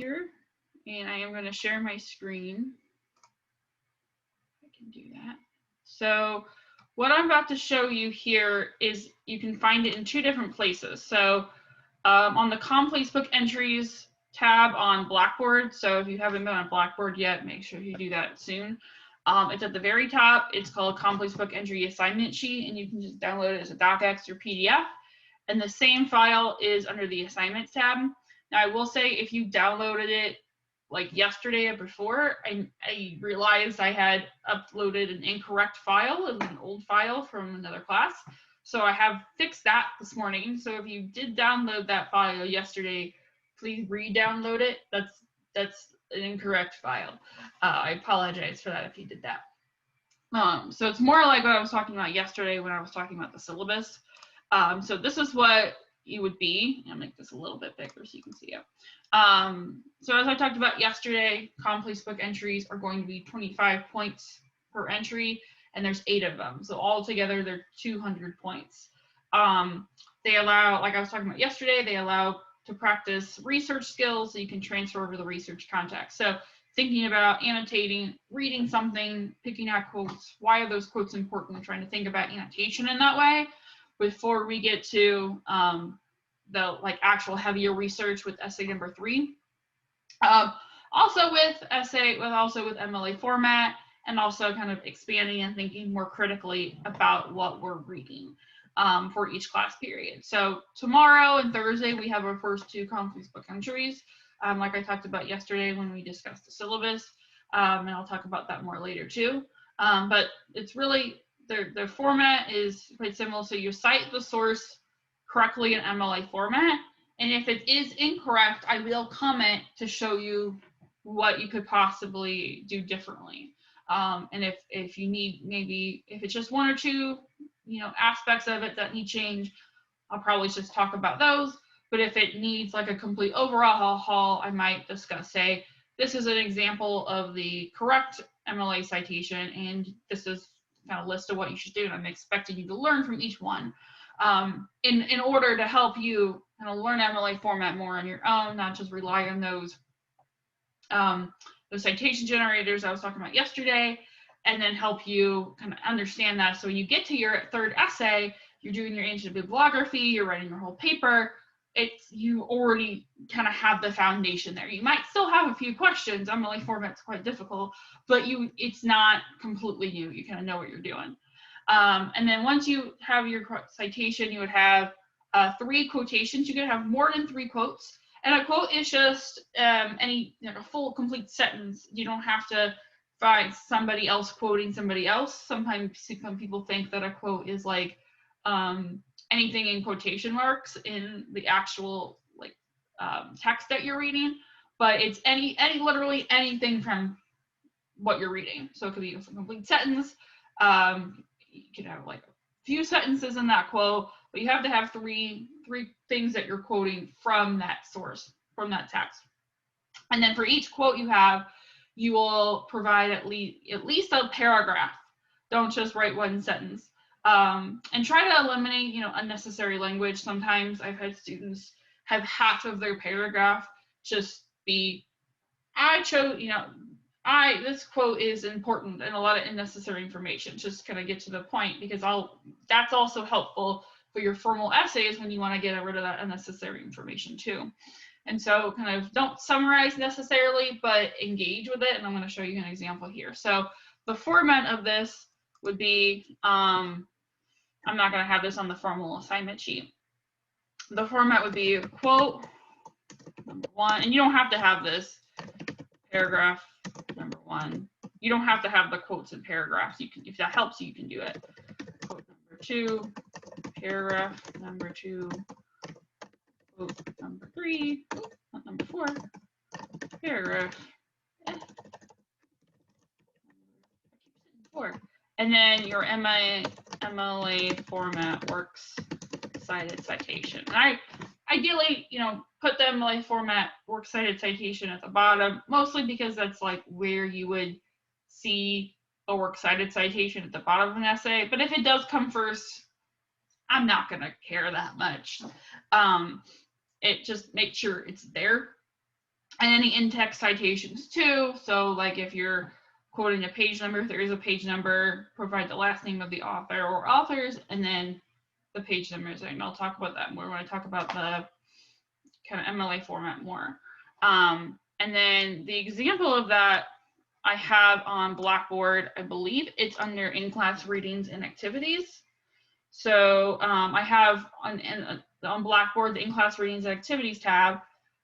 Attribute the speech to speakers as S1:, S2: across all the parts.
S1: here, and I am going to share my screen. I can do that. So what I'm about to show you here is you can find it in two different places. So on the Complex Book Entries tab on Blackboard. So if you haven't been on Blackboard yet, make sure you do that soon. It's at the very top. It's called Complex Book Entry Assignment Sheet, and you can just download it as a docx or PDF. And the same file is under the Assignments tab. Now, I will say if you downloaded it like yesterday or before, I realized I had uploaded an incorrect file. It was an old file from another class. So I have fixed that this morning. So if you did download that file yesterday, please re-download it. That's an incorrect file. I apologize for that if you did that. So it's more like what I was talking about yesterday when I was talking about the syllabus. So this is what it would be. I'll make this a little bit bigger so you can see it. So as I talked about yesterday, Complex Book Entries are going to be 25 points per entry, and there's 8 of them. So altogether, they're 200 points. They allow, like I was talking about yesterday, they allow to practice research skills so you can transfer over the research context. So thinking about annotating, reading something, picking out quotes, why are those quotes important, trying to think about annotation in that way before we get to the actual heavier research with essay number 3. Also with MLA format, and also kind of expanding and thinking more critically about what we're reading for each class period. So tomorrow and Thursday, we have our first 2 Complex Book Entries, like I talked about yesterday when we discussed the syllabus, and I'll talk about that more later too. But it's really, their format is quite similar. So you cite the source correctly in MLA format, and if it is incorrect, I will comment to show you what you could possibly do differently. And if you need, maybe if it's just 1 or 2, aspects of it that need change, I'll probably just talk about those. But if it needs like a complete overall haul, I might discuss, say, this is an example of the correct MLA citation, and this is kind of a list of what you should do, and I'm expecting you to learn from each one in order to help you kind of learn MLA format more on your own, not just rely on those citation generators I was talking about yesterday, and then help you kind of understand that. So when you get to your 3rd essay, you're doing your ancient bibliography, you're writing your whole paper, you already kind of have the foundation there. You might still have a few questions. MLA format's quite difficult, but it's not completely new. You kind of know what you're doing. And then once you have your citation, you would have 3 quotations. You could have more than 3 quotes. And a quote is just a full, complete sentence. You don't have to find somebody else quoting somebody else. Sometimes some people think that a quote is like anything in quotation marks in the actual text that you're reading, but it's literally anything from what you're reading. So it could be a complete sentence. You could have like a few sentences in that quote, but you have to have three things that you're quoting from that source, from that text. And then for each quote you will provide at least a paragraph. Don't just write 1 sentence. And try to eliminate, unnecessary language. Sometimes I've had students have half of their paragraph just be, this quote is important, and a lot of unnecessary information. Just kind of get to the point, because that's also helpful for your formal essays when you want to get rid of that unnecessary information too. And so kind of don't summarize necessarily, but engage with it. And I'm going to show you an example here. So the format of this would be, I'm not going to have this on the formal assignment sheet. The format would be quote number 1, and you don't have to have this paragraph number 1. You don't have to have the quotes and paragraphs. You can, if that helps you, can do it. Quote number 2, paragraph number 2, quote number 3, not number 4, paragraph 4. And then your MLA format works cited citation. And I ideally, put the MLA format works cited citation at the bottom, mostly because that's like where you would see a works cited citation at the bottom of an essay. But if it does come first, I'm not going to care that much. It just makes sure it's there. And any in-text citations too. So like if you're quoting a page number, if there is a page number, provide the last name of the author or authors, and then the page numbers. And I'll talk about that more when I talk about the kind of MLA format more. And then the example of that I have on Blackboard, I believe it's under in-class readings and activities. So I have on Blackboard, the in-class readings and activities tab,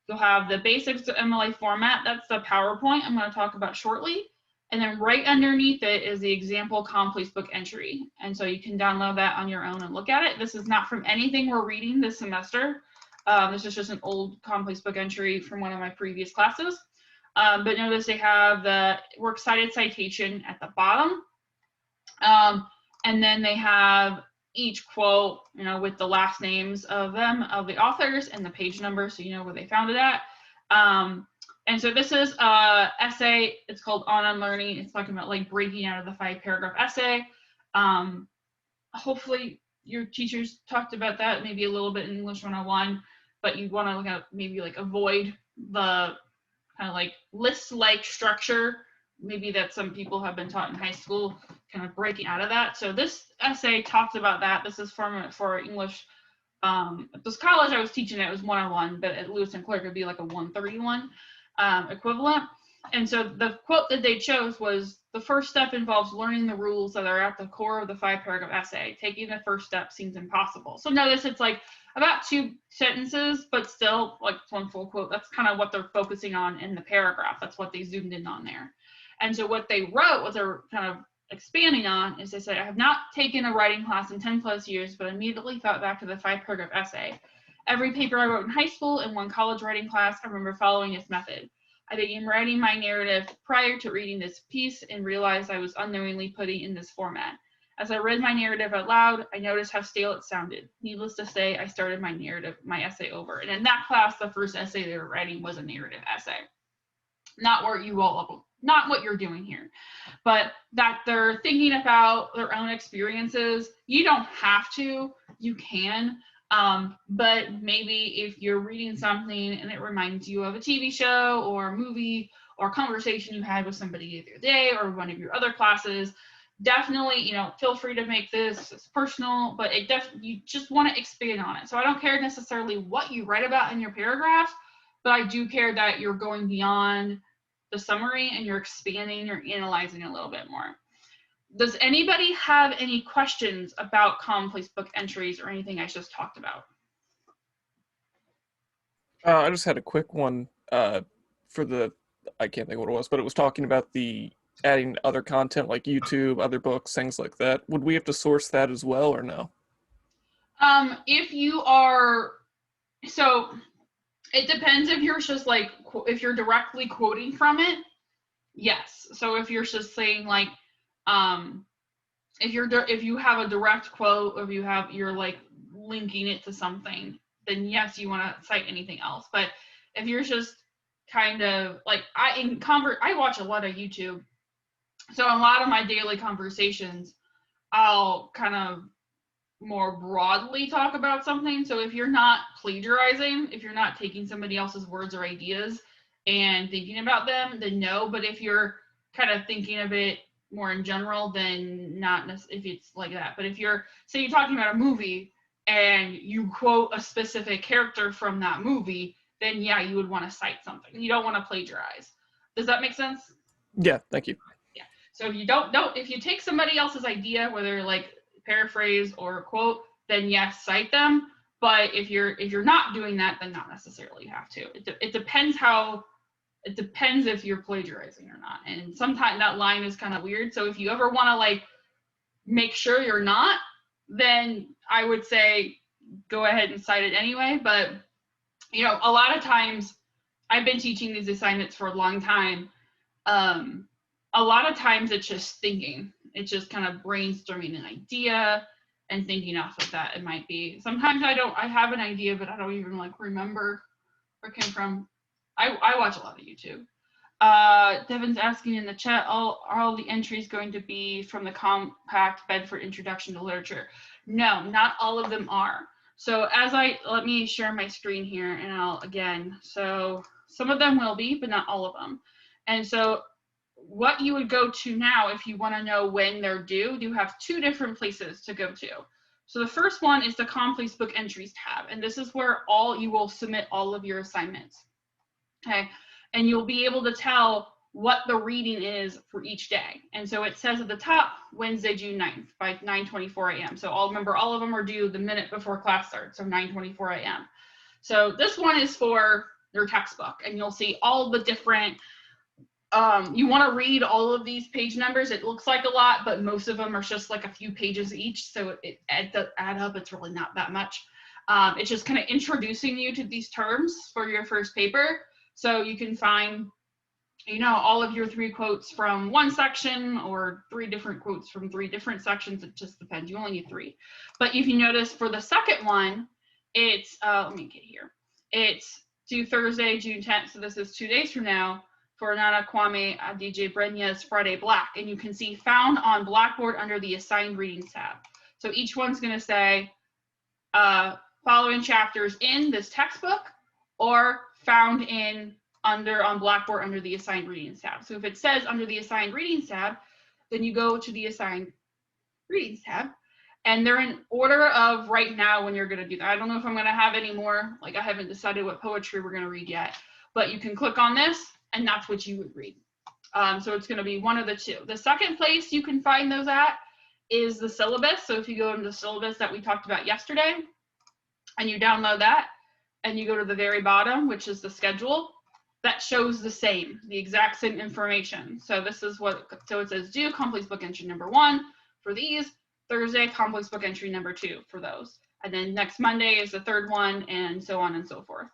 S1: you'll have the basics of MLA format. That's the PowerPoint I'm going to talk about shortly. And then right underneath it is the example ComPlace book entry. And so you can download that on your own and look at it. This is not from anything we're reading this semester. This is just an old ComPlace book entry from one of my previous classes. But notice they have the works cited citation at the bottom. And then they have each quote, you know, with the last names of them, of the authors, and the page number, so you know where they found it at. And so this is an essay. It's called On Unlearning. It's talking about like breaking out of the 5-paragraph essay. Hopefully your teachers talked about that maybe a little bit in English 101, but you want to look at maybe like avoid the kind of like list-like structure, maybe that some people have been taught in high school, kind of breaking out of that. So this essay talks about that. This is for English. At this college I was teaching it was 101, but at Lewis and Clark it'd be like a 131 equivalent. And so the quote that they chose was, the first step involves learning the rules that are at the core of the 5-paragraph essay. Taking the first step seems impossible. So notice it's like about 2 sentences, but still like one full quote. That's kind of what they're focusing on in the paragraph. That's what they zoomed in on there. And so what they wrote, what they're kind of expanding on, is they said, I have not taken a writing class in 10 plus years, but immediately thought back to the 5-paragraph essay. Every paper I wrote in high school and one college writing class, I remember following this method. I began writing my narrative prior to reading this piece and realized I was unknowingly putting in this format. As I read my narrative out loud, I noticed how stale it sounded. Needless to say, I started my essay over. And in that class, the first essay they were writing was a narrative essay. Not what you're doing here, but that they're thinking about their own experiences. You don't have to, you can. But maybe if you're reading something and it reminds you of a TV show or a movie or a conversation you had with somebody the other day or one of your other classes, definitely, you know, feel free to make this personal, but you just want to expand on it. So I don't care necessarily what you write about in your paragraph, but I do care that you're going beyond the summary and you're expanding, you're analyzing a little bit more. Does anybody have any questions about ComPlace book entries or anything I just talked about?
S2: I just had a quick one for the, I can't think what it was, but it was talking about the adding other content like YouTube, other books, things like that. Would we have to source that as well or no?
S1: If you are, so it depends if you're just like, if you're directly quoting from it, yes. So if you're just saying like, if you have a direct quote, or if you're like linking it to something, then yes, you want to cite anything else. But if you're just kind of like, I watch a lot of YouTube, so a lot of my daily conversations, I'll kind of more broadly talk about something. So if you're not plagiarizing, if you're not taking somebody else's words or ideas and thinking about them, then no. But if you're kind of thinking of it more in general, then not if it's like that. But if you're, say you're talking about a movie and you quote a specific character from that movie, then yeah, you would want to cite something. You don't want to plagiarize. Does that make sense?
S2: Yeah, thank you.
S1: Yeah. So if you if you take somebody else's idea, whether like paraphrase or quote, then yes, cite them. But if you're not doing that, then not necessarily have to. It depends if you're plagiarizing or not. And sometimes that line is kind of weird. So if you ever want to like make sure you're not, then I would say go ahead and cite it anyway. But you know, a lot of times I've been teaching these assignments for a long time. A lot of times it's just thinking. It's just kind of brainstorming an idea and thinking off of that. It might be. Sometimes I have an idea, but I don't even like remember where it came from. I watch a lot of YouTube. Devin's asking in the chat, are all the entries going to be from the Compact Bedford Introduction to Literature? No, not all of them are. So let me share my screen here and I'll again, so Some of them will be, but not all of them. And so what you would go to now if you want to know when they're due, you have two different places to go to. So the first one is the Complex Book Entries tab, and this is where you will submit all of your assignments. Okay, and you'll be able to tell what the reading is for each day. And so it says at the top, Wednesday, June 9th by 9:24 a.m. So remember, all of them are due the minute before class starts, so 9:24 a.m. So this one is for your textbook, and you'll see all the different, you want to read all of these page numbers. It looks like a lot, but most of them are just like a few pages each, so it add up, it's really not that much. It's just kind of introducing you to these terms for your first paper. So you can find, all of your 3 quotes from one section or 3 different quotes from 3 different sections. It just depends. You only need 3. But if you notice for the second one, it's, let me get here. It's due Thursday, June 10th. So this is 2 days from now for Nana Kwame DJ Brenya's Friday Black. And you can see found on Blackboard under the assigned readings tab. So each one's going to say following chapters in this textbook or found on Blackboard under the assigned readings tab. So if it says under the assigned readings tab, then you go to the assigned readings tab, and they're in order of right now when you're going to do that. I don't know if I'm going to have any more, like I haven't decided what poetry we're going to read yet, but you can click on this and that's what you would read. So it's going to be one of the two. The second place you can find those at is the syllabus. So if you go into the syllabus that we talked about yesterday and you download that and you go to the very bottom, which is the schedule, that shows the exact same information. So this is so it says due Complex Book Entry number 1 for these, Thursday Complex Book Entry number 2 for those. And then next Monday is the third one, and so on and so forth.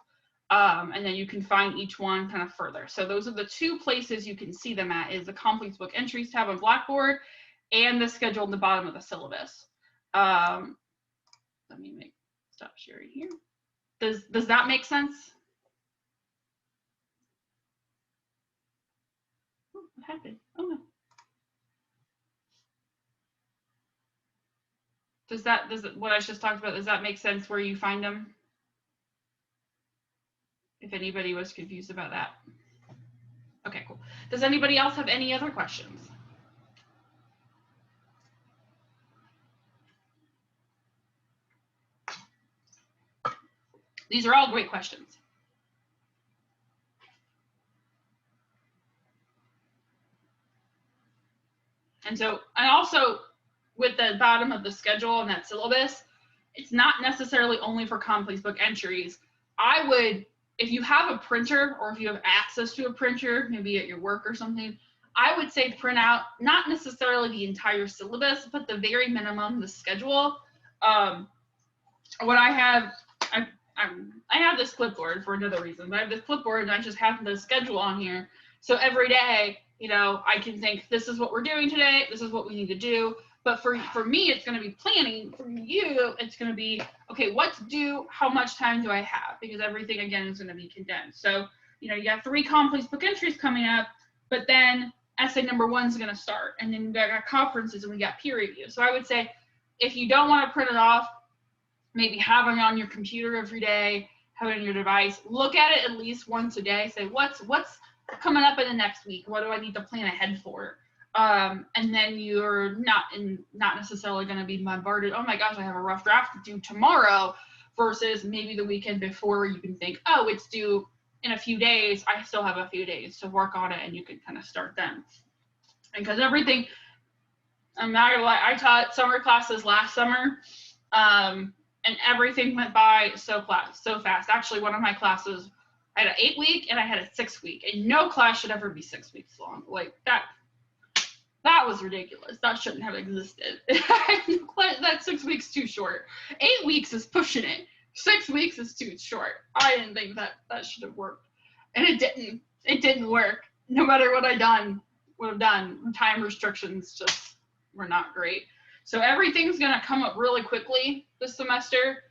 S1: And then you can find each one kind of further. So those are the 2 places you can see them at, is the Complex Book Entries tab on Blackboard and the schedule at the bottom of the syllabus. Let me stop sharing here. Does that make sense? What happened? Oh no. Does what I just talked about, does that make sense where you find them? If anybody was confused about that. Okay, cool. Does anybody else have any other questions? These are all great questions. And also with the bottom of the schedule and that syllabus, it's not necessarily only for Complex Book Entries. I would, if you have a printer or if you have access to a printer, maybe at your work or something, I would say print out not necessarily the entire syllabus, but the very minimum, the schedule. What I have this clipboard for another reason, but I have this clipboard and I just have the schedule on here. So every day, I can think, this is what we're doing today, this is what we need to do. But for me, it's going to be planning. For you, it's going to be, okay, what's due? How much time do I have? Because everything, again, is going to be condensed. So, you got 3 Complex Book Entries coming up, but then essay number 1 is going to start. And then we got conferences and we got peer review. So I would say, if you don't want to print it off, maybe have it on your computer every day, have it on your device, look at it at least once a day, say, what's coming up in the next week? What do I need to plan ahead for? And then you're not necessarily going to be bombarded. Oh my gosh, I have a rough draft due tomorrow, versus maybe the weekend before you can think, oh, it's due in a few days. I still have a few days to work on it, and you can kind of start then. And because everything, I'm not gonna lie, I taught summer classes last summer, and everything went by so fast. Actually, one of my classes, I had an 8-week and I had a 6-week, and no class should ever be 6 weeks long. Like that was ridiculous. That shouldn't have existed. That 6 weeks too short. 8 weeks is pushing it. 6 weeks is too short. I didn't think that should have worked, and it didn't. It didn't work. No matter what I would have done, time restrictions just were not great. So everything's going to come up really quickly this semester.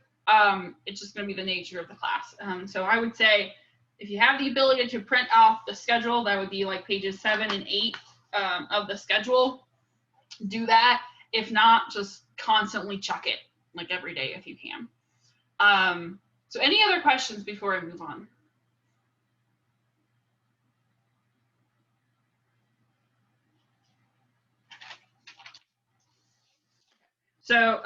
S1: It's just going to be the nature of the class. So I would say, if you have the ability to print off the schedule, that would be like pages 7 and 8 of the schedule, do that. If not, just constantly check it, like every day if you can. So any other questions before I move on? So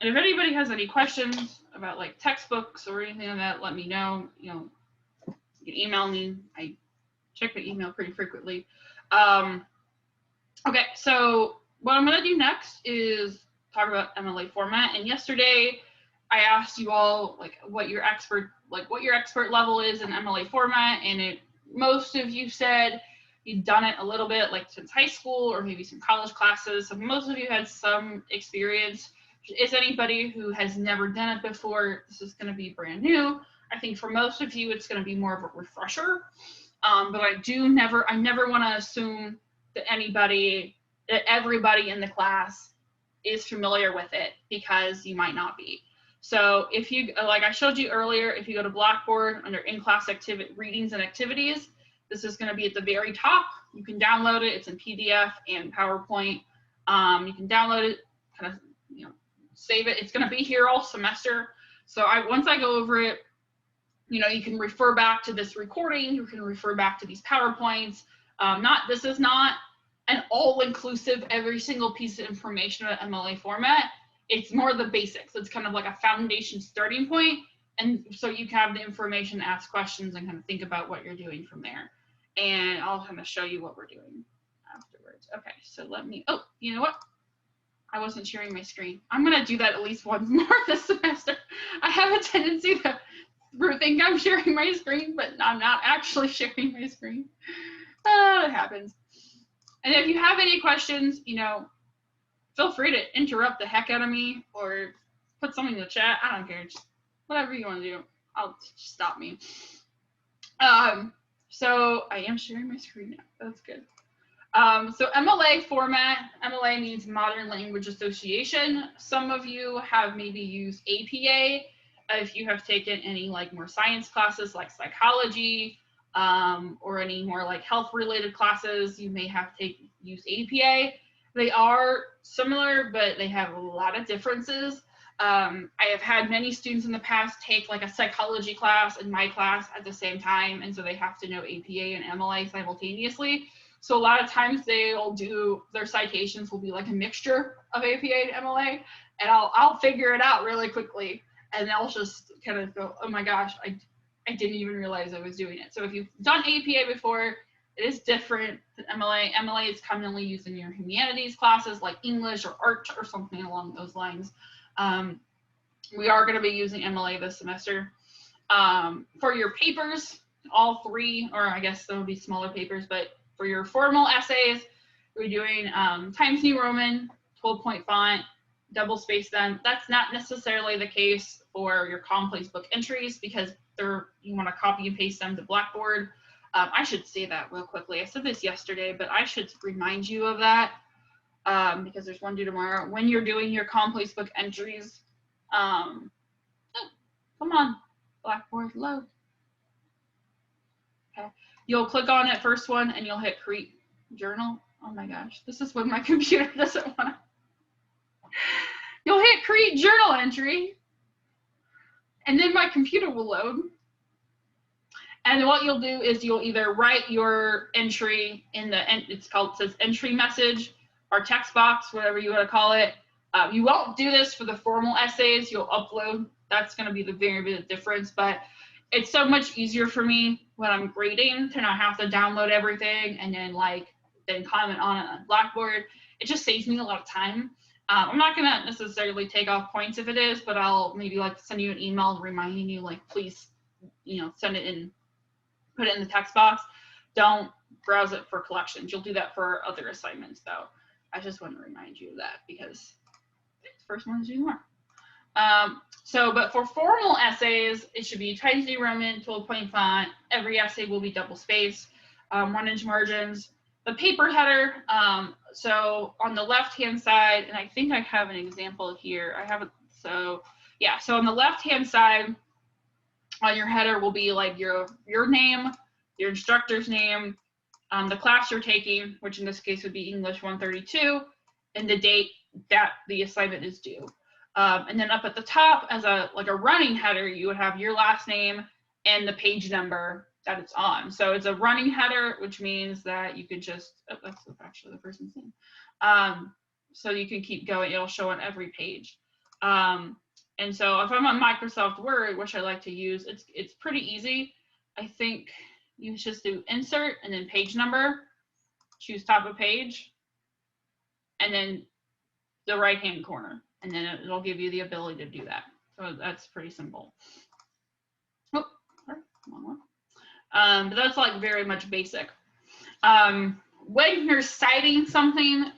S1: if anybody has any questions about like textbooks or anything like that, let me know. You know, you can email me. I check the email pretty frequently. Okay, so what I'm gonna do next is talk about MLA format. And yesterday, I asked you all like what your expert level is in MLA format, and most of you said you'd done it a little bit like since high school or maybe some college classes. So most of you had some experience. Is anybody who has never done it before? This is going to be brand new. I think for most of you, it's going to be more of a refresher. But I never want to assume that everybody in the class is familiar with it, because you might not be. So if you, like I showed you earlier, if you go to Blackboard under in-class readings and activities, this is going to be at the very top. You can download it. It's in PDF and PowerPoint. You can download it, kind of, you know, save it. It's going to be here all semester. So once I go over it, you know, you can refer back to this recording. You can refer back to these PowerPoints. This is not an all-inclusive every single piece of information about MLA format. It's more the basics. It's kind of like a foundation starting point, and so you can have the information to ask questions and kind of think about what you're doing from there. And I'll kind of show you what we're doing afterwards. Okay, so oh, you know what? I wasn't sharing my screen. I'm gonna do that at least once more this semester. I have a tendency to think I'm sharing my screen, but I'm not actually sharing my screen. It happens. And if you have any questions, you know, feel free to interrupt the heck out of me or put something in the chat. I don't care. Just whatever you want to do. I'll stop me. So I am sharing my screen now. That's good. So MLA format, MLA means Modern Language Association. Some of you have maybe used APA. If you have taken any like more science classes like psychology, or any more like health related classes, you may have used APA. They are similar, but they have a lot of differences. I have had many students in the past take like a psychology class and my class at the same time, and so they have to know APA and MLA simultaneously. So a lot of times they'll do, their citations will be like a mixture of APA and MLA, and I'll figure it out really quickly, and they'll just kind of go, oh my gosh, I didn't even realize I was doing it. So if you've done APA before, it is different than MLA. MLA is commonly used in your humanities classes like English or art or something along those lines. We are going to be using MLA this semester. For your papers, all three, or I guess there will be smaller papers, but for your formal essays, we're doing Times New Roman, 12-point font, double space them. That's not necessarily the case for your complex book entries, because you want to copy and paste them to Blackboard. I should say that real quickly. I said this yesterday, but I should remind you of that, because there's one due tomorrow. When you're doing your complex book entries, come on, Blackboard, load. Okay, you'll click on it, first one, and you'll hit create journal. Oh my gosh, this is when my computer doesn't want to. You'll hit create journal entry, and then my computer will load. And what you'll do is you'll either write your entry in it says entry message or text box, whatever you want to call it. You won't do this for the formal essays. You'll upload. That's going to be the very big difference. But it's so much easier for me when I'm grading to not have to download everything and then comment on it on Blackboard. It just saves me a lot of time. I'm not going to necessarily take off points if it is, but I'll maybe send you an email reminding you, please, send it in, put it in the text box. Don't browse it for collections. You'll do that for other assignments, though. I just want to remind you of that because the first one is doing more. But for formal essays, it should be Times New Roman, 12-point font. Every essay will be double spaced, 1-inch margins. The paper header, so on the left-hand side, and I think I have an example here. I haven't, so yeah. So on the left-hand side, on your header will be your name, your instructor's name, the class you're taking, which in this case would be English 132, and the date that the assignment is due. And then up at the top, as a running header, you would have your last name and the page number that it's on. So it's a running header, which means that you could just, oh, that's actually the person's name. so you can keep going. It'll show on every page. And so if I'm on Microsoft Word, which I like to use, it's pretty easy. I think you just do insert and then page number, choose top of page, and then the right-hand corner, and then it'll give you the ability to do that. So that's pretty simple. Oh, sorry, one more. But that's like very much basic. When you're citing something,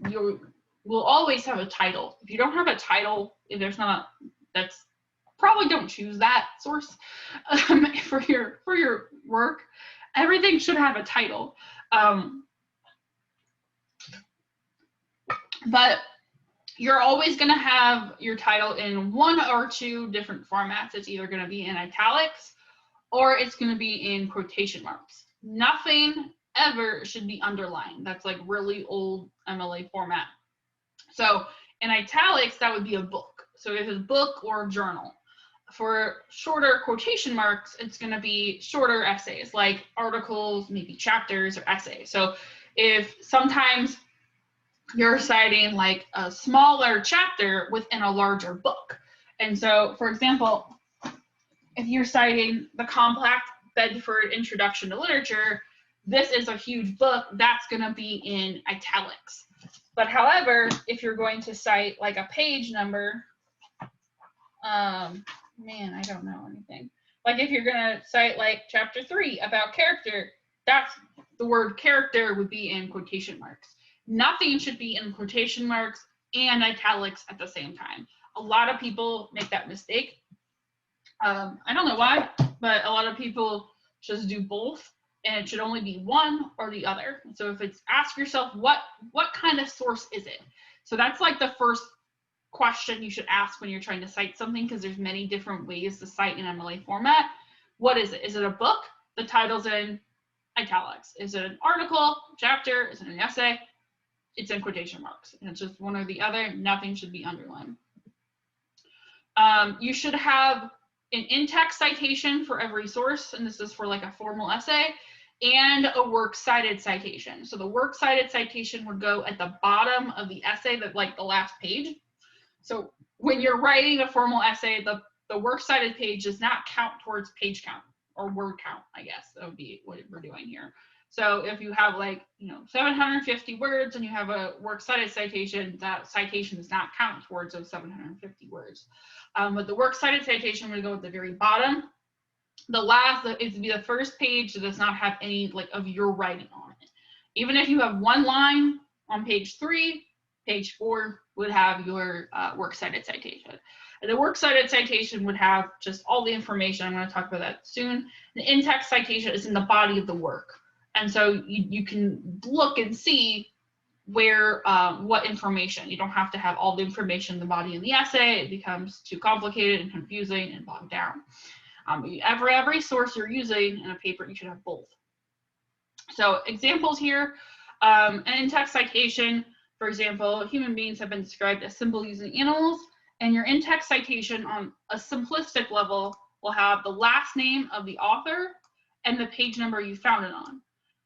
S1: you will always have a title. If you don't have a title, if there's not, that's probably don't choose that source for your work. Everything should have a title. But you're always going to have your title in one or two different formats. It's either going to be in italics or it's going to be in quotation marks. Nothing ever should be underlined. That's like really old MLA format. So in italics, that would be a book. So if it's a book or a journal. For shorter quotation marks, it's going to be shorter essays, like articles, maybe chapters or essays. So if sometimes you're citing like a smaller chapter within a larger book. And so, for example, if you're citing the Compact Bedford Introduction to Literature, this is a huge book, that's going to be in italics. But however, if you're going to cite like a page number, man, I don't know anything. Like if you're going to cite like chapter 3 about character, that's the word character would be in quotation marks. Nothing should be in quotation marks and italics at the same time. A lot of people make that mistake. I don't know why, but a lot of people just do both, and it should only be one or the other. So if it's, ask yourself, what kind of source is it? So that's like the first question you should ask when you're trying to cite something, because there's many different ways to cite in MLA format. What is it? Is it a book? The title's in italics. Is it an article, chapter? Is it an essay? It's in quotation marks. And it's just one or the other. Nothing should be underlined. You should have an in-text citation for every source, and this is for like a formal essay, and a works cited citation. So the works cited citation would go at the bottom of the essay, that like the last page. So when you're writing a formal essay, the works cited page does not count towards page count or word count, I guess. That would be what we're doing here. So if you have like, 750 words and you have a works cited citation, that citation does not count towards those 750 words. But the works cited citation would go at the very bottom. The last, it would be the first page that does not have any like of your writing on it. Even if you have one line on page 3, page 4 would have your works cited citation. And the works cited citation would have just all the information. I'm going to talk about that soon. The in-text citation is in the body of the work. And so you can look and see where, what information. You don't have to have all the information in the body of the essay. It becomes too complicated and confusing and bogged down. Every source you're using in a paper, you should have both. So examples here, an in-text citation, for example, human beings have been described as simple using animals, and your in-text citation on a simplistic level will have the last name of the author and the page number you found it on.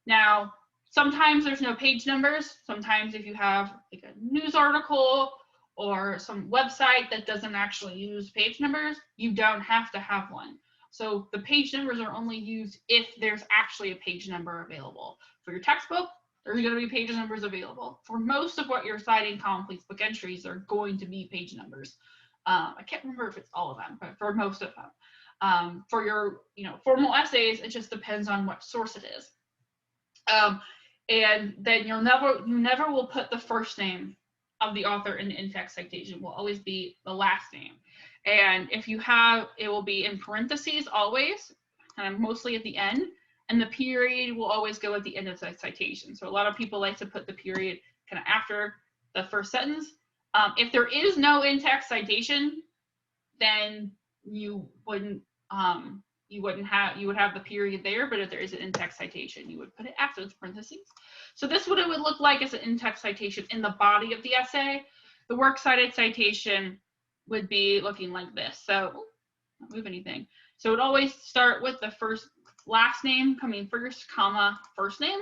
S1: Now, sometimes there's no page numbers. Sometimes if you have like a news article or some website that doesn't actually use page numbers, you don't have to have one. So the page numbers are only used if there's actually a page number available. For your textbook, there's going to be page numbers available. For most of what you're citing, complex book entries are going to be page numbers. I can't remember if it's all of them, but for most of them. For your formal essays, it just depends on what source it is. And then you never will put the first name of the author in the in-text citation. It will always be the last name. And if you have, it will be in parentheses always, mostly at the end, and the period will always go at the end of the citation. So a lot of people like to put the period kind of after the first sentence. If there is no in-text citation, then you would have the period there, but if there is an in-text citation, you would put it after the parentheses. So this is what it would look like as an in-text citation in the body of the essay. The works cited citation would be looking like this. So, not move anything. So it would always start with the last name coming first, comma, first name.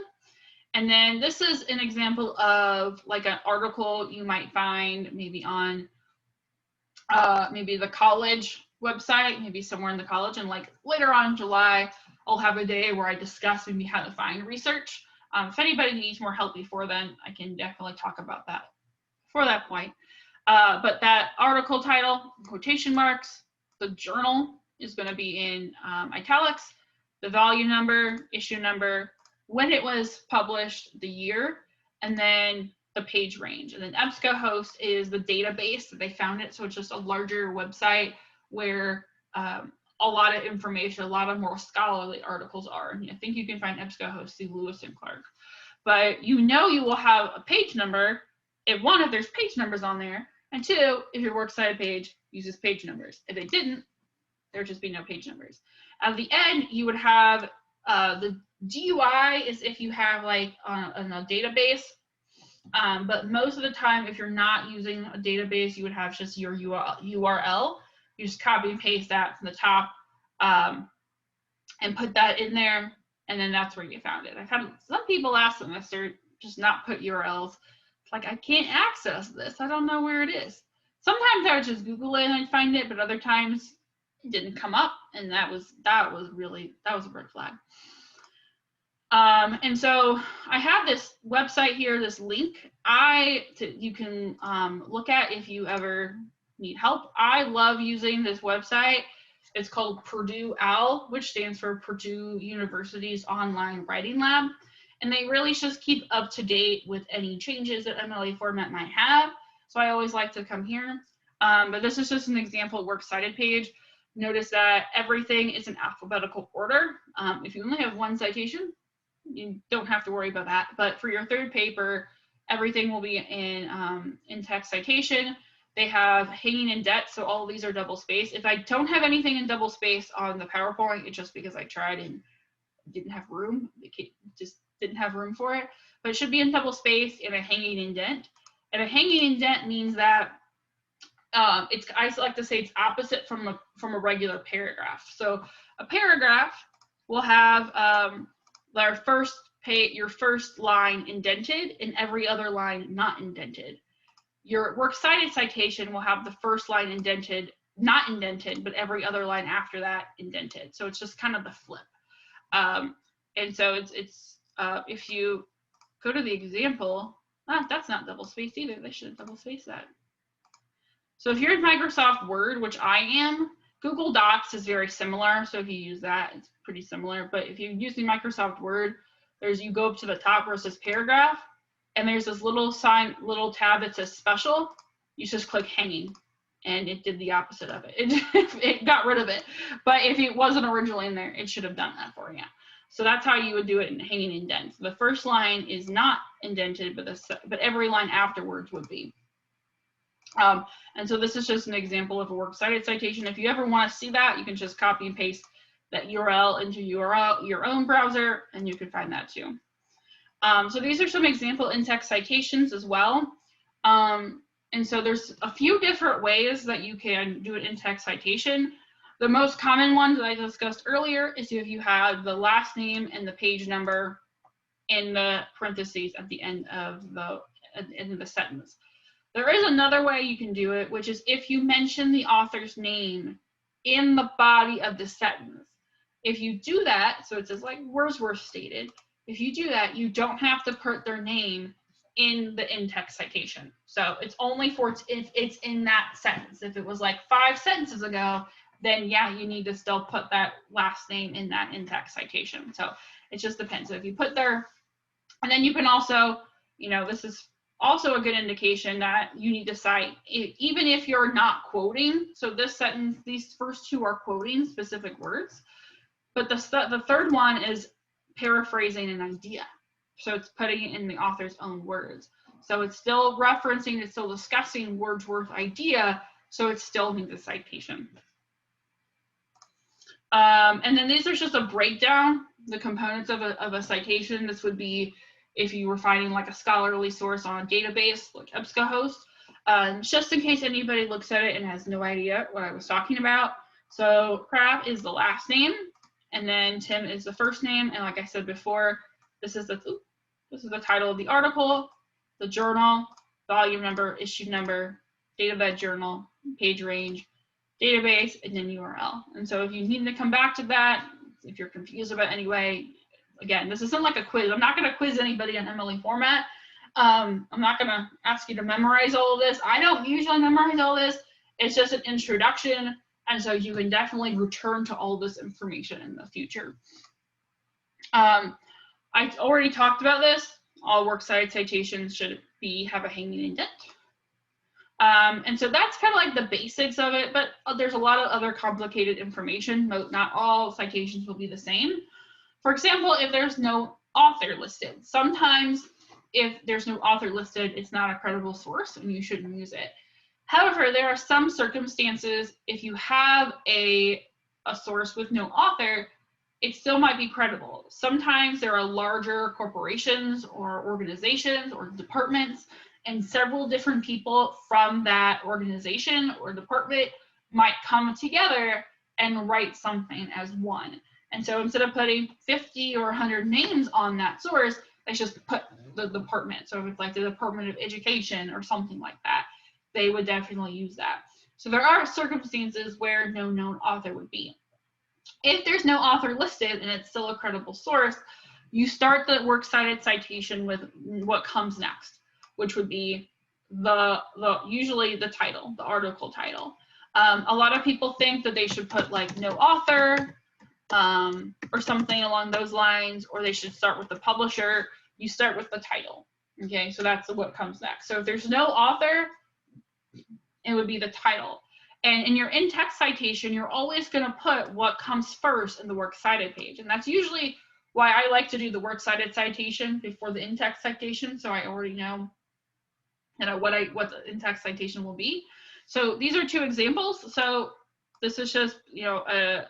S1: And then this is an example of like an article you might find maybe on maybe the college website, maybe somewhere in the college. And like later on in July, I'll have a day where I discuss maybe how to find research. If anybody needs more help before then, I can definitely talk about that before that point. But that article title, quotation marks, the journal is going to be in italics, the volume number, issue number, when it was published, the year, and then the page range. And then EBSCOhost is the database that they found it. So it's just a larger website where a lot of information, a lot of more scholarly articles are. And I think you can find EBSCOhost through Lewis and Clark. But you will have a page number, if one, if there's page numbers on there, and two, if your works cited page uses page numbers. If it didn't, there'd just be no page numbers. At the end, you would have the GUI is if you have like in a database, but most of the time, if you're not using a database, you would have just your URL. You just copy and paste that from the top and put that in there, and then that's where you found it. I've had some people last semester just not put URLs. It's like, I can't access this. I don't know where it is. Sometimes I would just Google it and I'd find it, but other times it didn't come up, and that was a red flag. And so I have this website here, this link you can look at if you ever need help. I love using this website. It's called Purdue OWL, which stands for Purdue University's Online Writing Lab. And they really just keep up to date with any changes that MLA format might have. So I always like to come here. But this is just an example works cited page. Notice that everything is in alphabetical order. If you only have one citation, you don't have to worry about that. But for your third paper, everything will be in text citation. They have hanging indet, so all of these are double spaced. If I don't have anything in double space on the PowerPoint, it's just because I tried and didn't have room. It just didn't have room for it. But it should be in double space and a hanging indent. And a hanging indent means that I like to say it's opposite from a regular paragraph. So a paragraph will have your first line indented and every other line not indented. Your works cited citation will have the first line indented, not indented, but every other line after that indented. So it's just kind of the flip. And so it's if you go to the example, that's not double spaced either. They should double space that. So if you're in Microsoft Word, which I am, Google Docs is very similar. So if you use that, it's pretty similar. But if you're using Microsoft Word, you go up to the top where it says paragraph, and there's this little tab that says special. You just click hanging, and it did the opposite of it. It got rid of it. But if it wasn't originally in there, it should have done that for you. So that's how you would do it in hanging indents. The first line is not indented, but every line afterwards would be. And so this is just an example of a works cited citation. If you ever want to see that, you can just copy and paste that URL into your own browser, and you can find that too. So these are some example in-text citations as well. And so there's a few different ways that you can do an in-text citation. The most common one that I discussed earlier is if you have the last name and the page number in the parentheses at the end of the sentence. There is another way you can do it, which is if you mention the author's name in the body of the sentence. If you do that, so it says like Wordsworth stated, if you do that, you don't have to put their name in the in-text citation. So it's only if it's in that sentence. If it was like 5 sentences ago, then yeah, you need to still put that last name in that in-text citation. So it just depends. So if you put their, and then you can also, this is also a good indication that you need to cite, even if you're not quoting. So this sentence, these first two are quoting specific words, but the third one is paraphrasing an idea. So it's putting it in the author's own words. So it's still referencing, it's still discussing Wordsworth's idea, so it still needs a citation. And then these are just a breakdown, the components of a citation. This would be if you were finding like a scholarly source on a database like EBSCOhost, just in case anybody looks at it and has no idea what I was talking about. So Crab is the last name, and then Tim is the first name. And like I said before, this is the This is the title of the article, the journal, volume number, issue number, date of that journal, page range, database, and then URL. And so if you need to come back to that, if you're confused about any way, again, this isn't like a quiz. I'm not going to quiz anybody on MLE format. I'm not going to ask you to memorize all of this. I don't usually memorize all this. It's just an introduction. And so you can definitely return to all this information in the future. I already talked about this. All works cited citations should have a hanging indent. And so that's kind of like the basics of it, but there's a lot of other complicated information. Not all citations will be the same. For example, if there's no author listed, sometimes if there's no author listed, it's not a credible source and you shouldn't use it. However, there are some circumstances, if you have a source with no author, it still might be credible. Sometimes there are larger corporations or organizations or departments, and several different people from that organization or department might come together and write something as one. And so instead of putting 50 or 100 names on that source, they just put the department. So if it's like the Department of Education or something like that, they would definitely use that. So there are circumstances where no known author would be. If there's no author listed and it's still a credible source, you start the works cited citation with what comes next, which would be usually the title, the article title. A lot of people think that they should put like no author or something along those lines, or they should start with the publisher. You start with the title. Okay, so that's what comes next. So if there's no author, it would be the title. And in your in-text citation, you're always going to put what comes first in the works cited page. And that's usually why I like to do the works cited citation before the in-text citation, so I already know what the in-text citation will be. So these are two examples. So this is just, a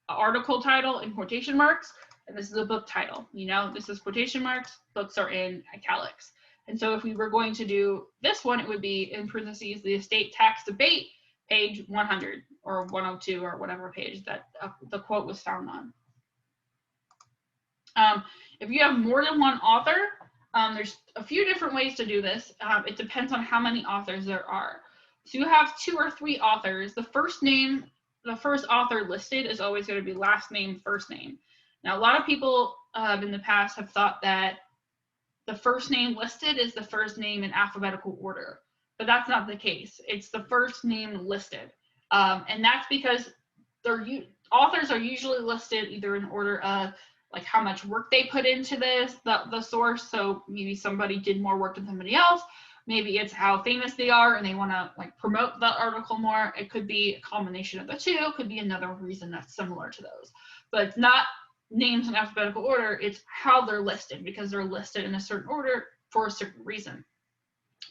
S1: article title in quotation marks, and this is a book title. This is quotation marks, books are in italics. And so if we were going to do this one, it would be in parentheses, the estate tax debate, page 100 or 102 or whatever page that the quote was found on. If you have more than one author, there's a few different ways to do this. It depends on how many authors there are. So you have 2 or 3 authors. The first author listed is always going to be last name, first name. Now, a lot of people in the past have thought that the first name listed is the first name in alphabetical order, but that's not the case. It's the first name listed. And that's because authors are usually listed either in order of like how much work they put into the source. So maybe somebody did more work than somebody else. Maybe it's how famous they are and they want to like promote the article more. It could be a combination of the two. It could be another reason that's similar to those. But it's not names in alphabetical order. It's how they're listed, because they're listed in a certain order for a certain reason.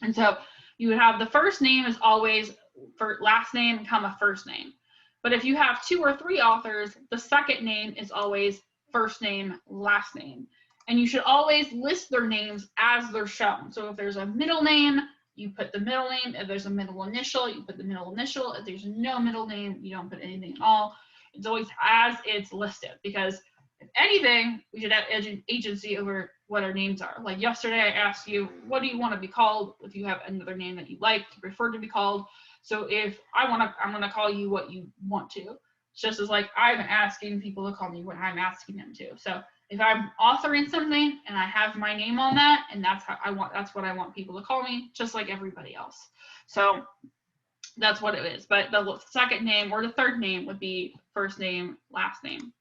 S1: And so you would have the first name is always for last name, comma, first name. But if you have 2 or 3 authors, the second name is always first name, last name. And you should always list their names as they're shown. So if there's a middle name, you put the middle name. If there's a middle initial, you put the middle initial. If there's no middle name, you don't put anything at all. It's always as it's listed, because if anything, we should have agency over what our names are. Like yesterday, I asked you, what do you want to be called if you have another name that you like to prefer to be called? So if I'm going to call you what you want to. It's just as like I'm asking people to call me what I'm asking them to. So if I'm authoring something and I have my name on that, and that's what I want people to call me, just like everybody else. So that's what it is. But the second name or the third name would be first name, last name.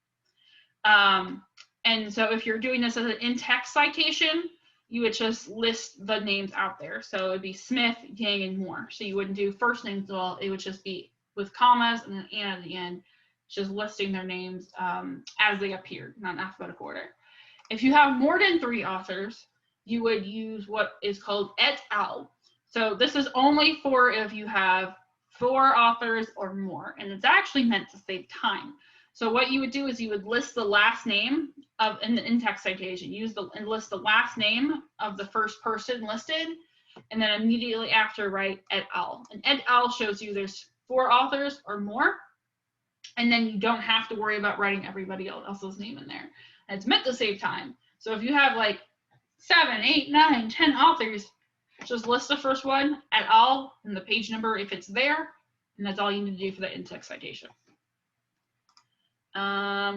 S1: And so if you're doing this as an in-text citation, you would just list the names out there. So it'd be Smith, Yang, and Moore. So you wouldn't do first names at all. It would just be with commas and an and at the end, just listing their names as they appear, not in alphabetical order. If you have more than 3 authors, you would use what is called et al. So this is only for if you have 4 authors or more, and it's actually meant to save time. So what you would do is you would list the last name in the in-text citation, and list the last name of the first person listed, and then immediately after write et al. And et al shows you there's 4 authors or more, and then you don't have to worry about writing everybody else's name in there. And it's meant to save time. So if you have like 7, 8, 9, 10 authors. Just list the first one at all and the page number if it's there, and that's all you need to do for the in-text citation.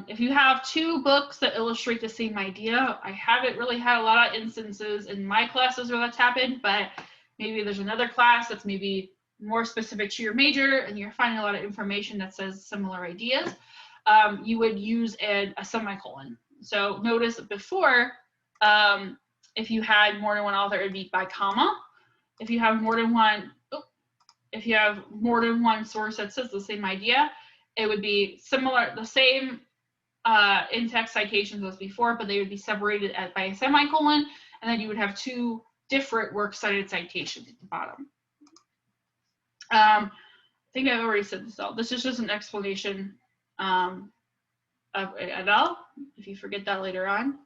S1: If you have two books that illustrate the same idea, I haven't really had a lot of instances in my classes where that's happened, but maybe there's another class that's maybe more specific to your major and you're finding a lot of information that says similar ideas, you would use a semicolon. So notice before, if you had more than one author, it'd be by comma. If you have more than one, source that says the same idea, it would be similar, the same in-text citations as before, but they would be separated by a semicolon, and then you would have two different works cited citations at the bottom. I think I've already said this all. This is just an explanation of Adele, if you forget that later on.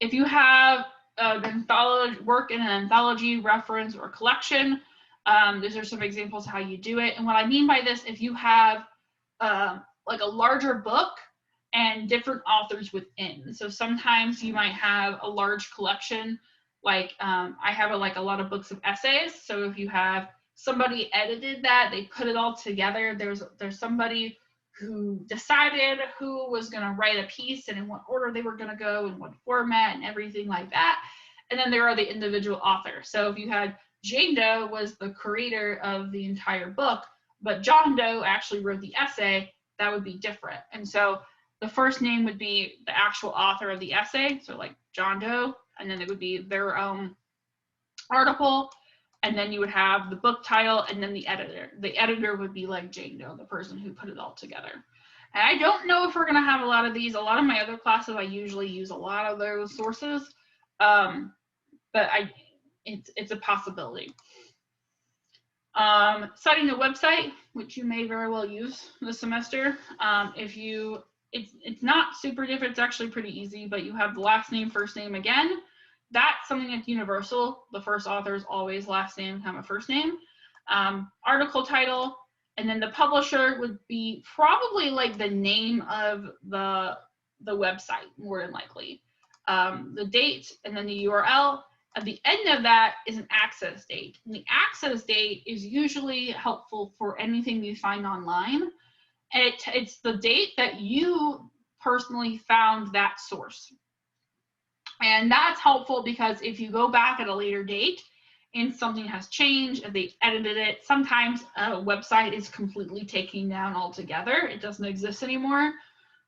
S1: If you have work in an anthology, reference, or collection, these are some examples of how you do it. And what I mean by this, if you have like a larger book and different authors within. So sometimes you might have a large collection, like I have a lot of books of essays. So if you have somebody edited that, they put it all together, there's somebody who decided who was going to write a piece and in what order they were going to go and what format and everything like that. And then there are the individual authors. So if you had Jane Doe was the creator of the entire book, but John Doe actually wrote the essay, that would be different. And so the first name would be the actual author of the essay, so like John Doe, and then it would be their own article, and then you would have the book title and then the editor. The editor would be like Jane Doe, the person who put it all together. And I don't know if we're going to have a lot of these. A lot of my other classes, I usually use a lot of those sources, but it's a possibility. Citing a website, which you may very well use this semester. It's not super different, it's actually pretty easy, but you have the last name, first name again. That's something that's universal. The first author is always last name, first name. Article title, and then the publisher would be probably like the name of the website, more than likely. The date, and then the URL. At the end of that is an access date. And the access date is usually helpful for anything you find online. It's the date that you personally found that source. And that's helpful because if you go back at a later date and something has changed and they edited it, sometimes a website is completely taken down altogether. It doesn't exist anymore.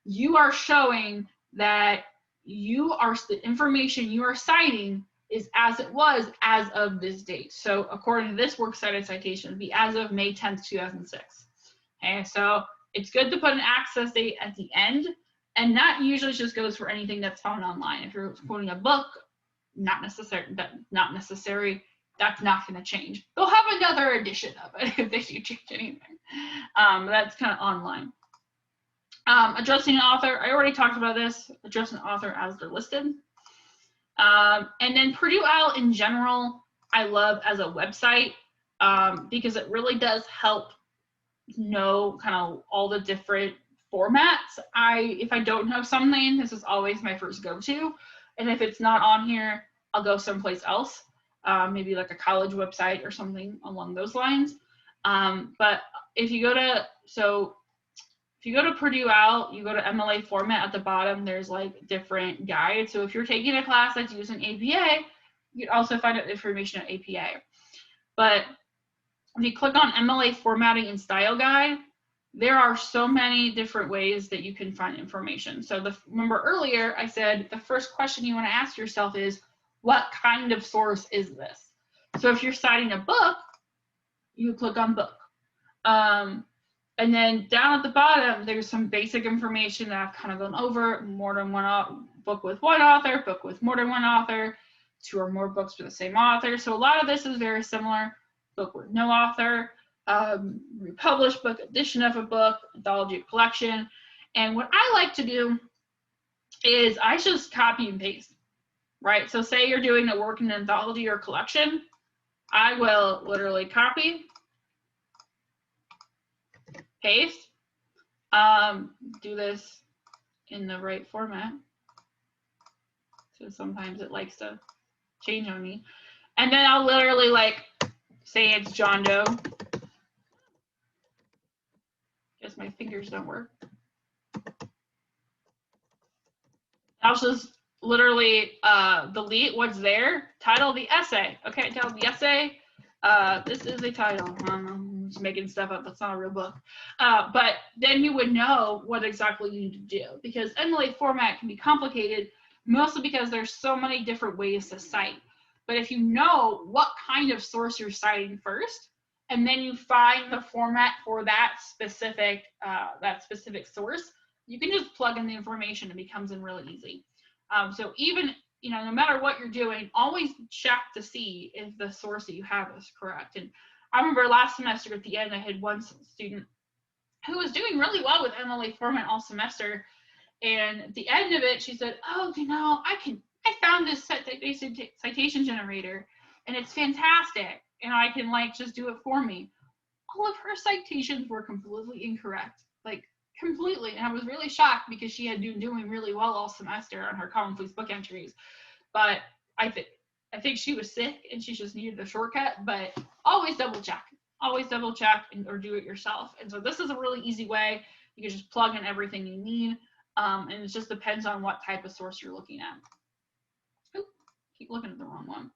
S1: You are showing that the information you are citing is as it was as of this date. So according to this works cited citation, it would be as of May 10th, 2006. Okay, so it's good to put an access date at the end, and that usually just goes for anything that's found online. If you're quoting a book, not necessary, that's not going to change. They'll have another edition of it if they do change anything. That's kind of online. Addressing an author, I already talked about this, address an author as they're listed. And then Purdue OWL in general, I love as a website because it really does help know kind of all the different formats. If I don't know something, this is always my first go-to. And if it's not on here, I'll go someplace else, maybe like a college website or something along those lines. But if you go to Purdue OWL, you go to MLA format at the bottom, there's like different guides. So if you're taking a class that's using APA, you can also find out information on APA. But if you click on MLA formatting and style guide, there are so many different ways that you can find information. So remember earlier, I said the first question you want to ask yourself is, what kind of source is this? So if you're citing a book, you click on book. And then down at the bottom, there's some basic information that I've kind of gone over, more than one book with one author, book with more than one author, 2 or more books with the same author. So a lot of this is very similar. Book with no author, republished book, edition of a book, anthology collection. And what I like to do is I just copy and paste, right? So say you're doing a work in an anthology or collection, I will literally copy, paste, do this in the right format. So sometimes it likes to change on me. And then I'll literally like say it's John Doe. Guess my fingers don't work. I'll just literally delete what's there, title the essay. Okay, title the essay. This is a title. I'm just making stuff up. That's not a real book. But then you would know what exactly you need to do, because MLA format can be complicated, mostly because there's so many different ways to cite. But if you know what kind of source you're citing first, and then you find the format for that specific source, you can just plug in the information. It becomes in really easy. So even, no matter what you're doing, always check to see if the source that you have is correct. And I remember last semester at the end, I had one student who was doing really well with MLA format all semester. And at the end of it, she said, oh, I found this citation generator and it's fantastic. And I can just do it for me. All of her citations were completely incorrect, completely. And I was really shocked because she had been doing really well all semester on her Common Pleas book entries. But I think she was sick and she just needed a shortcut. But always double check or do it yourself. And so this is a really easy way. You can just plug in everything you need. And it just depends on what type of source you're looking at. Oop, keep looking at the wrong one.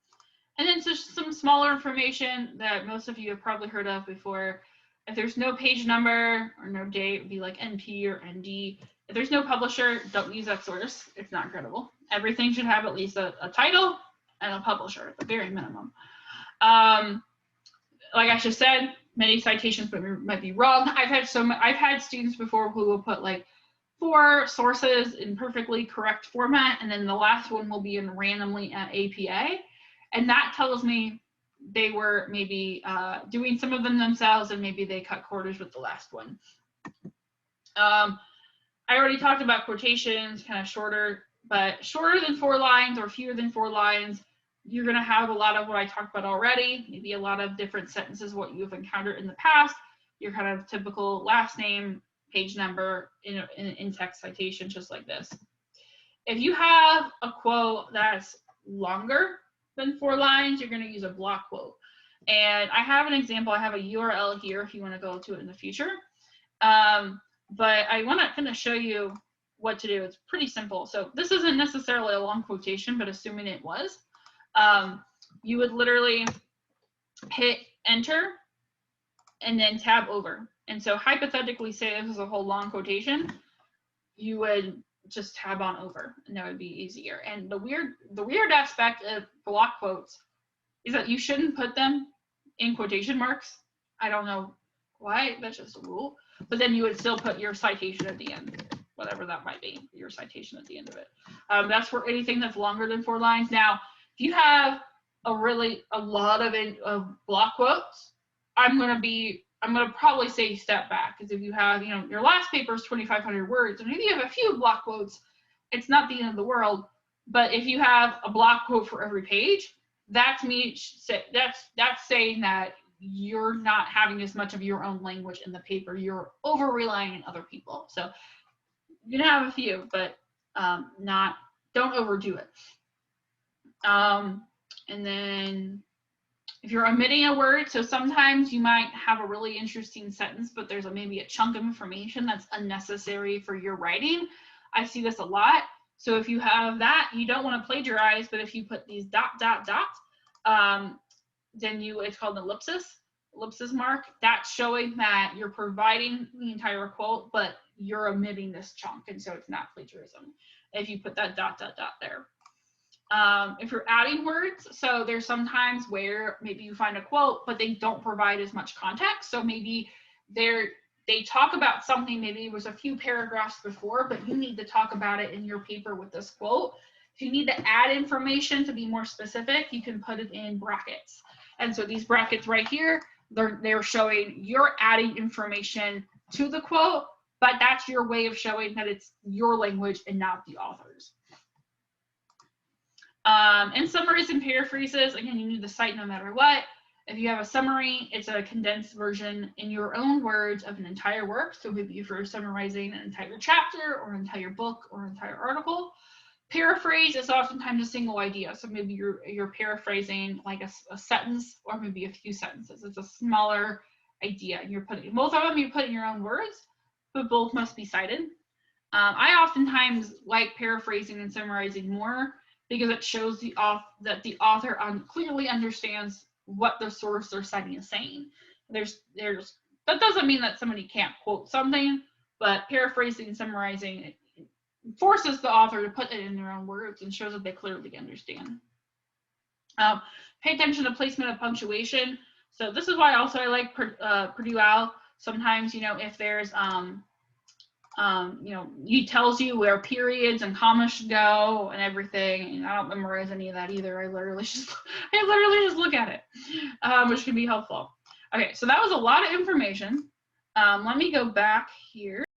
S1: And then just some smaller information that most of you have probably heard of before. If there's no page number or no date, it would be like NP or ND. If there's no publisher, don't use that source. It's not credible. Everything should have at least a title and a publisher at the very minimum. Like I just said, many citations might be wrong. I've had students before who will put 4 sources in perfectly correct format, and then the last one will be in randomly at APA. And that tells me they were maybe doing some of them themselves, and maybe they cut quarters with the last one. I already talked about quotations, kind of shorter, but shorter than 4 lines or fewer than 4 lines, you're going to have a lot of what I talked about already, maybe a lot of different sentences, what you've encountered in the past, your kind of typical last name, page number, in text citation, just like this. If you have a quote that's longer than 4 lines, you're going to use a block quote. And I have an example. I have a URL here if you want to go to it in the future. But I want to kind of show you what to do. It's pretty simple. So this isn't necessarily a long quotation, but assuming it was, you would literally hit enter and then tab over. And so hypothetically, say this is a whole long quotation, you would just tab on over, and that would be easier. And the weird aspect of block quotes is that you shouldn't put them in quotation marks. I don't know why, that's just a rule. But then you would still put your citation at the end, whatever that might be, your citation at the end of it. That's for anything that's longer than 4 lines. Now, if you have a lot of block quotes, I'm gonna probably say step back, because if you have, your last paper is 2,500 words, and maybe you have a few block quotes, it's not the end of the world. But if you have a block quote for every page, that's saying that you're not having as much of your own language in the paper. You're over relying on other people. So you can have a few, but don't overdo it. And then if you're omitting a word, so sometimes you might have a really interesting sentence, but there's maybe a chunk of information that's unnecessary for your writing. I see this a lot. So if you have that, you don't want to plagiarize, but if you put these ... then it's called an ellipsis mark. That's showing that you're providing the entire quote, but you're omitting this chunk, and so it's not plagiarism if you put that ... there. If you're adding words, so there's sometimes where maybe you find a quote, but they don't provide as much context. So maybe they talk about something, maybe it was a few paragraphs before, but you need to talk about it in your paper with this quote. If you need to add information to be more specific, you can put it in brackets. And so these brackets right here, they're showing you're adding information to the quote, but that's your way of showing that it's your language and not the author's. And summaries and paraphrases, again, you need to cite no matter what. If you have a summary, it's a condensed version in your own words of an entire work. So maybe if you're summarizing an entire chapter or an entire book or an entire article. Paraphrase is oftentimes a single idea. So maybe you're paraphrasing like a sentence or maybe a few sentences. It's a smaller idea, and you're putting both of them. You put in your own words, but both must be cited. I oftentimes like paraphrasing and summarizing more because it shows that the author clearly understands what the source they're citing is saying. That doesn't mean that somebody can't quote something, but paraphrasing and summarizing forces the author to put it in their own words and shows that they clearly understand. Pay attention to placement of punctuation. So this is why also I like Purdue OWL. Sometimes, if there's he tells you where periods and commas should go and everything. And I don't memorize any of that either. I literally just look at it, which can be helpful. Okay, so that was a lot of information. Let me go back here.